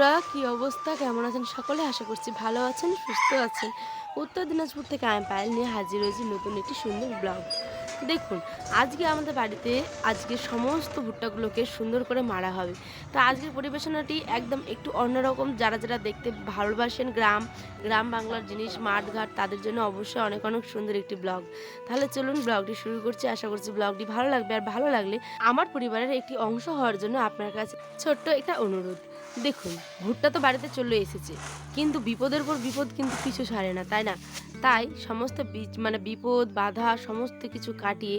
বন্ধুরা, কি অবস্থা? কেমন আছেন সকলে? আশা করছি ভালো আছেন, সুস্থ আছেন। উত্তর দিনাজপুর থেকে আমি পায়েল নিয়ে হাজির হয়েছি নতুন একটি সুন্দর ব্লগ। দেখুন, আজকে আমাদের বাড়িতে আজকে সমস্ত ভুট্টাগুলোকে সুন্দর করে মারা হবে। তো আজকের পরিবেশনাটি একদম একটু অন্যরকম। যারা যারা দেখতে ভালোবাসেন গ্রাম বাংলার জিনিস, মাঠঘাট, তাদের জন্য অবশ্যই অনেক অনেক সুন্দর একটি ব্লগ। তাহলে চলুন ব্লগটি শুরু করছি। আশা করছি ব্লগটি ভালো লাগবে। আর ভালো লাগলে আমার পরিবারের একটি অংশ হওয়ার জন্য আপনার কাছে ছোট্ট একটা অনুরোধ। দেখুন, ভুট্টা তো বাড়িতে চলে এসেছে, কিন্তু বিপদের পর বিপদ কিন্তু পিছু ছাড়ে না, তাই না? তাই সমস্ত বিপদ বাধা সমস্ত কিছু কাটিয়ে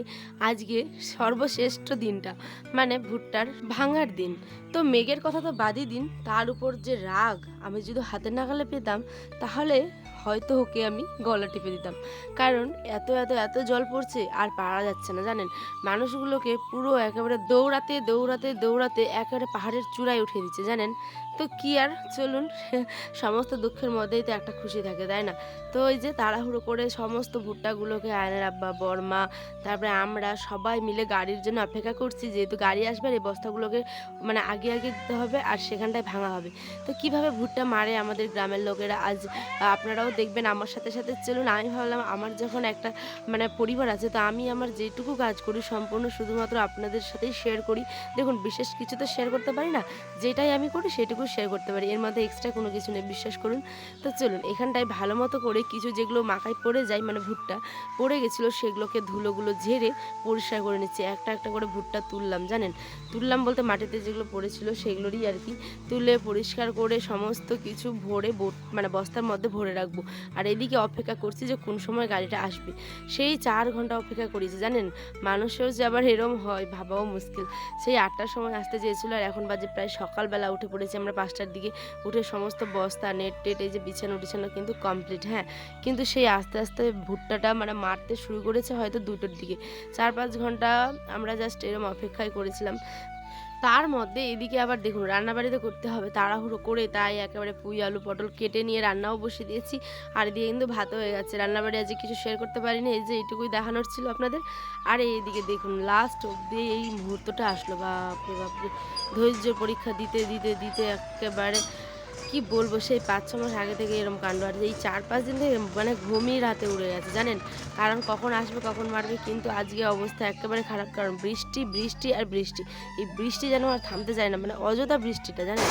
আজকে সর্বশ্রেষ্ঠ দিনটা, মানে ভুট্টার ভাঙার দিন। তো মেঘের কথা তো বাদই দিন, তার উপর যে রাগ, আমি যদি হাতে নাগালে পেতাম তাহলে হয়তো ওকে আমি গলা টিপে দিতাম। কারণ এত এত এত জল পড়ছে আর পারা যাচ্ছে না, জানেন? মানুষগুলোকে পুরো একেবারে দৌড়াতে দৌড়াতে দৌড়াতে একেবারে পাহাড়ের চূড়ায় উঠিয়ে দিচ্ছে, জানেন? তো কি আর, চলুন সমস্ত দুঃখের মধ্যেই তো একটা খুশি থাকে, তাই না? তো ওই যে তাড়াহুড়ো করে সমস্ত ভুট্টাগুলোকে আয়নের আব্বা, বর্মা, তারপরে আমরা সবাই মিলে গাড়ির জন্য অপেক্ষা করছি, যেহেতু গাড়ি আসবে আর এই বস্তাগুলোকে আগে আগে দিতে হবে আর সেখানটায় ভাঙা হবে। তো কিভাবে ভুট্টা মারে আমাদের গ্রামের লোকেরা আজ আপনারাও দেখবেন আমার সাথে সাথে। চলুন, আমি ভাবলাম আমার যখন একটা পরিবার আছে, তো আমি আমার যেটুকু কাজ করি সম্পূর্ণ শুধুমাত্র আপনাদের সাথেই শেয়ার করি। দেখুন, বিশেষ কিছু তো শেয়ার করতে পারি না, যেটাই আমি করি সেটুকু শেয়ার করতে পারি, এর মধ্যে এক্সট্রা কোনো কিছু নেই, বিশ্বাস করুন। তো চলুন, এখানটায় ভালো মতো করে কিছু যেগুলো মাখায় পড়ে যায়, ভুট্টা পড়ে গেছিলো, সেগুলোকে ধুলোগুলো ঝেড়ে পরিষ্কার করে নিচ্ছি। একটা একটা করে ভুট্টা তুললাম, জানেন? তুললাম বলতে মাটিতে যেগুলো পড়েছিল সেগুলোরই আর কি। তুলে পরিষ্কার করে সমস্ত কিছু ভরে বস্তার মধ্যে ভরে রাখবো। আর এদিকে অপেক্ষা করছি যে কোন সময় গাড়িটা আসবে। সেই 4 ঘন্টা অপেক্ষা করেছি, জানেন? মানুষেও যে আবার এরম হয় ভাবাও মুশকিল। সেই 8টার সময় আসতে চেয়েছিল আর এখন বাজে প্রায় সকালবেলা। উঠে পড়েছি আমরা 5টার দিকে। উঠে সমস্ত বস্তা, নেট টেট, এই যে বিছানো টিছানো কিন্তু কমপ্লিট, হ্যাঁ। কিন্তু সেই আস্তে আস্তে ভুট্টাটা মারতে শুরু করেছে হয়তো 2টোর দিকে। 4-5 ঘন্টা আমরা জাস্ট এরম অপেক্ষায় করেছিলাম। তার মধ্যে এদিকে আবার দেখুন, রান্নাবাড়ি তো করতে হবে তাড়াহুড়ো করে, তাই একেবারে পুঁই আলু পটল কেটে নিয়ে রান্নাও বসিয়ে দিয়েছি। আর এদিকে কিন্তু ভাতও হয়ে গেছে। রান্নাবাড়ি আজকে কিছু শেয়ার করতে পারিনি, এই যে এইটুকুই দেখানোর ছিল আপনাদের। আর এইদিকে দেখুন, লাস্ট অব্দি এই মুহূর্তটা আসলো, বাপরে বাপরে! ধৈর্যের পরীক্ষা দিতে দিতে দিতে একেবারে কি বলবো, সেই 5-6 মাস আগে থেকে এরকম কাণ্ড। আর এই 4-5 দিন থেকে ঘুমই রাতে উড়ে গেছে, জানেন? কারণ কখন আসবে কখন মারবে, কিন্তু আজকে অবস্থা একেবারে খারাপ। কারণ বৃষ্টি বৃষ্টি আর বৃষ্টি, এই বৃষ্টি যেন আর থামতে চায় না, অযথা বৃষ্টিটা, জানেন?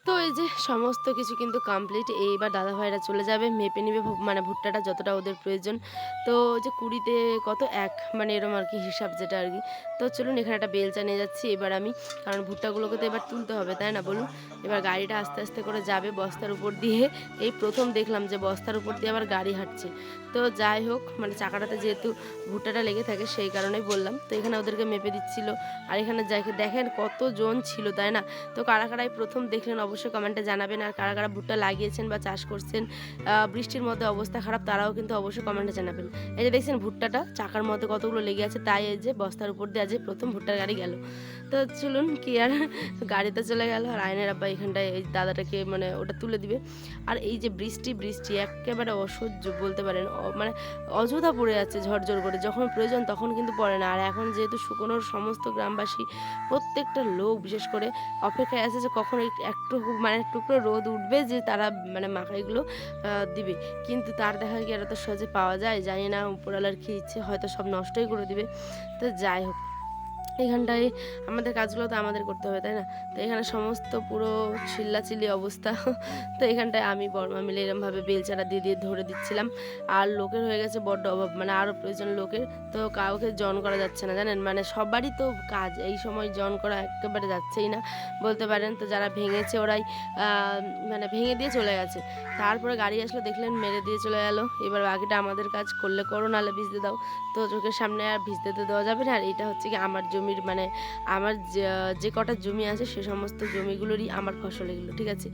তো এই যে সমস্ত কিছু কিন্তু কমপ্লিট। এইবার দাদাভাইরা চলে যাবে, মেপে নিবে ভুট্টাটা যতটা ওদের প্রয়োজন। তো যে 20-তে কত 1, এরম আর কি হিসাব, যেটা আর কি। তো চলুন, এখানে একটা বেলচা নিয়ে যাচ্ছি এবার আমি, কারণ ভুট্টাগুলোকে তো এবার তুলতে হবে, তাই না বলুন? এবার গাড়িটা আস্তে আস্তে করে যাবে বস্তার উপর দিয়ে। এই প্রথম দেখলাম যে বস্তার উপর দিয়ে আবার গাড়ি হাঁটছে। তো যাই হোক, চাকাটাতে যেহেতু ভুট্টাটা লেগে থাকে সেই কারণেই বললাম। তো এখানে ওদেরকে মেপে দিচ্ছিল। আর এখানে দেখেন কতজন ছিল, তাই না? তো কারা কারাই প্রথম দেখলেন অবশ্যই কমেন্টে জানাবেন। আর কারা কারা ভুট্টা লাগিয়েছেন বা চাষ করছেন, বৃষ্টির মধ্যে অবস্থা খারাপ, তারাও কিন্তু অবশ্যই কমেন্টে জানাবেন। এই যে দেখছেন ভুট্টাটা চাকার মধ্যে কতগুলো লেগে আছে, তাই এই যে বস্তার উপর দিয়ে আজ প্রথম ভুট্টার গাড়ি গেল। তো চলুন কি আর, গাড়িতে চলে গেল। আর আয়নের আব্বা এখানটায় এই দাদাটাকে মানে ওটা তুলে দিবে। আর এই যে বৃষ্টি বৃষ্টি একেবারে অসহ্য বলতে পারেন, মানে অযথা পড়ে যাচ্ছে ঝরঝর করে, যখন প্রয়োজন তখন কিন্তু পড়ে না। আর এখন যেহেতু শুকনোর সমস্ত গ্রামবাসী প্রত্যেকটা লোক বিশেষ করে অপেক্ষায় আছে যে কখন একটু মানে টুকরো রোদ উঠবে যে তারা মানে মাকাইগুলো দিবে। কিন্তু তার দেখা গিয়ে এত সহজে পাওয়া যায়, জানি না উপরওয়ালার কী ইচ্ছে, হয়তো সব নষ্টই করে দিবে। তো যাই হোক, এখানটায় আমাদের কাজগুলো তো আমাদের করতে হবে, তাই না? তো এখানে সমস্ত পুরো চিল্লাচিল্লি অবস্থা। তো এখানটায় আমি বর্মা মিলে এরমভাবে বেলচারা দিয়ে দিয়ে ধরে দিচ্ছিলাম। আর লোকের হয়ে গেছে বড্ড অভাব, মানে আরও প্রয়োজন লোকের। তো কাউকে জন করা যাচ্ছে না, জানেন, মানে সবারই তো কাজ, এই সময় জন করা একেবারে যাচ্ছেই না বলতে পারেন। তো যারা ভেঙেছে ওরাই মানে ভেঙে দিয়ে চলে গেছে। তারপরে গাড়ি আসলো, দেখলেন মেরে দিয়ে চলে গেল। এবার বাকিটা আমাদের কাজ, করলে করো, নাহলে ভিজতে দাও। তো চোখের সামনে আর ভিজতে তো দেওয়া যাবে না। আর এটা হচ্ছে কি আমার জমির, মানে আমার যে কটা জমি আছে সে সমস্ত জমিগুলোরই আমার ফসল এগুলো, ঠিক আছে?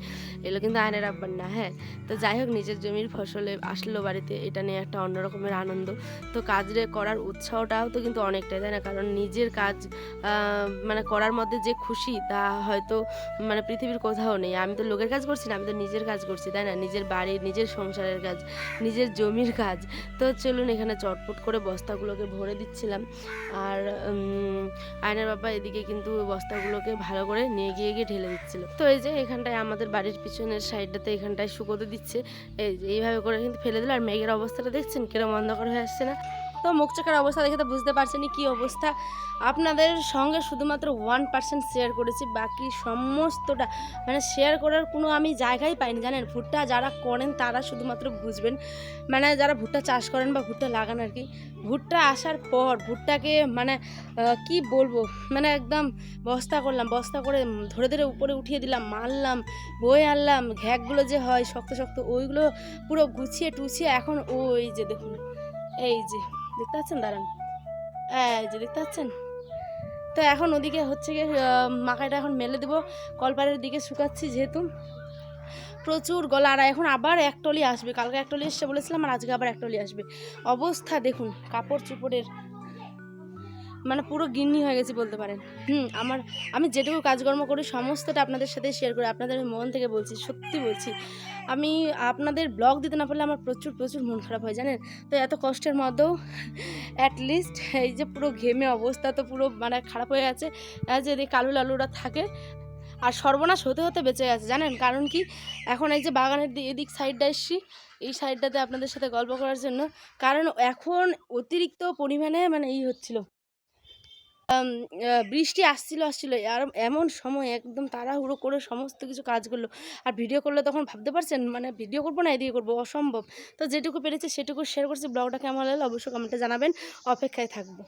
এগুলো কিন্তু আয়নের আব্বার না, হ্যাঁ। তো যাই হোক, নিজের জমির ফসলে আসলো বাড়িতে, এটা নিয়ে একটা অন্য রকমের আনন্দ। তো কাজ করার উৎসাহটাও তো কিন্তু অনেকটাই, তাই না? কারণ নিজের কাজ মানে করার মধ্যে যে খুশি, তা হয়তো মানে পৃথিবীর কোথাও নেই। আমি তো লোকের কাজ করছি না, আমি তো নিজের কাজ করছি, তাই না? নিজের বাড়ির, নিজের সংসারের কাজ, নিজের জমির কাজ। তো চলুন, এখানে চটপট করে বস্তাগুলোকে ভরে দিচ্ছিলাম। আর আয়নার বাবা এদিকে কিন্তু বস্তাগুলোকে ভালো করে নিয়ে গিয়ে ঢেলে দিচ্ছিল। তো এই যে এখানটায় আমাদের বাড়ির পিছনের সাইডটাতে এখানটায় শুকোতে দিচ্ছে, এই যে এইভাবে করে কিন্তু ফেলে দিল। আর মেঘের অবস্থাটা দেখছেন কিরম অন্ধকার হয়ে আসছে না? তো মুখ চোখের অবস্থা দেখে তো বুঝতে পারছেনই কী অবস্থা। আপনাদের সঙ্গে শুধুমাত্র 1% শেয়ার করেছি, বাকি সমস্তটা মানে শেয়ার করার কোনো আমি জায়গাই পাইনি, জানেন? ভুট্টা যারা করেন তারা শুধুমাত্র বুঝবেন, মানে যারা ভুট্টা চাষ করেন বা ভুট্টা লাগান আর কি। ভুট্টা আসার পর ভুট্টাকে মানে কি বলবো, মানে একদম বস্তা করলাম, বস্তা করে ধরে ধরে উপরে উঠিয়ে দিলাম, মারলাম, বয়ে আনলাম, ঘ্যাকগুলো যে হয় শক্ত শক্ত, ওইগুলো পুরো গুছিয়ে টুছিয়ে এখন ওই যে দেখুন, এই যে দেখতে পাচ্ছেন, দাঁড়ান, এই যে দেখতে পাচ্ছেন। তো এখন ওদিকে হচ্ছে গিয়ে মাকাইটা এখন মেলে দেবো, কলপাড়ের দিকে শুকাচ্ছি যেহেতু প্রচুর গলা। আর এখন আবার এক টলি আসবে, কালকে এক টলি এসছে বলেছিলাম, আর আজকে আবার এক টলি আসবে। অবস্থা দেখুন কাপড় চোপড়ের, মানে পুরো গিন্নি হয়ে গেছি বলতে পারেন। আমি যেটুকু কাজকর্ম করি সমস্তটা আপনাদের সাথে শেয়ার করি, আপনাদের মন থেকে বলছি, সত্যি বলছি। আমি আপনাদের ব্লগ দিতে না পারলে আমার প্রচুর প্রচুর মন খারাপ হয়, জানেন? তো এত কষ্টের মধ্যেও অ্যাটলিস্ট এই যে পুরো ঘেমে অবস্থা তো পুরো মানে খারাপ হয়ে গেছে, যদি কালু লালুরা থাকে। আর সর্বনাশ হতে হতে বেঁচে গেছে, জানেন কারণ কি? এখন এই যে বাগানের এদিক সাইডটা এসছি, এই সাইডটাতে আপনাদের সাথে গল্প করার জন্য, কারণ এখন অতিরিক্ত পরিমাণে মানে হচ্ছিল, বৃষ্টি আসছিল। আর এমন সময় একদম তাড়াহুড়ো করে সমস্ত কিছু কাজ করলো। আর ভিডিও করলে তখন ভাবতে পারছেন, মানে ভিডিও করবো না এদিকে করবো, অসম্ভব। তো যেটুকু পেরেছি সেটুকু শেয়ার করছি। ব্লগটা কেমন লাগলো অবশ্যই কমেন্টে জানাবেন, অপেক্ষায় থাকবো।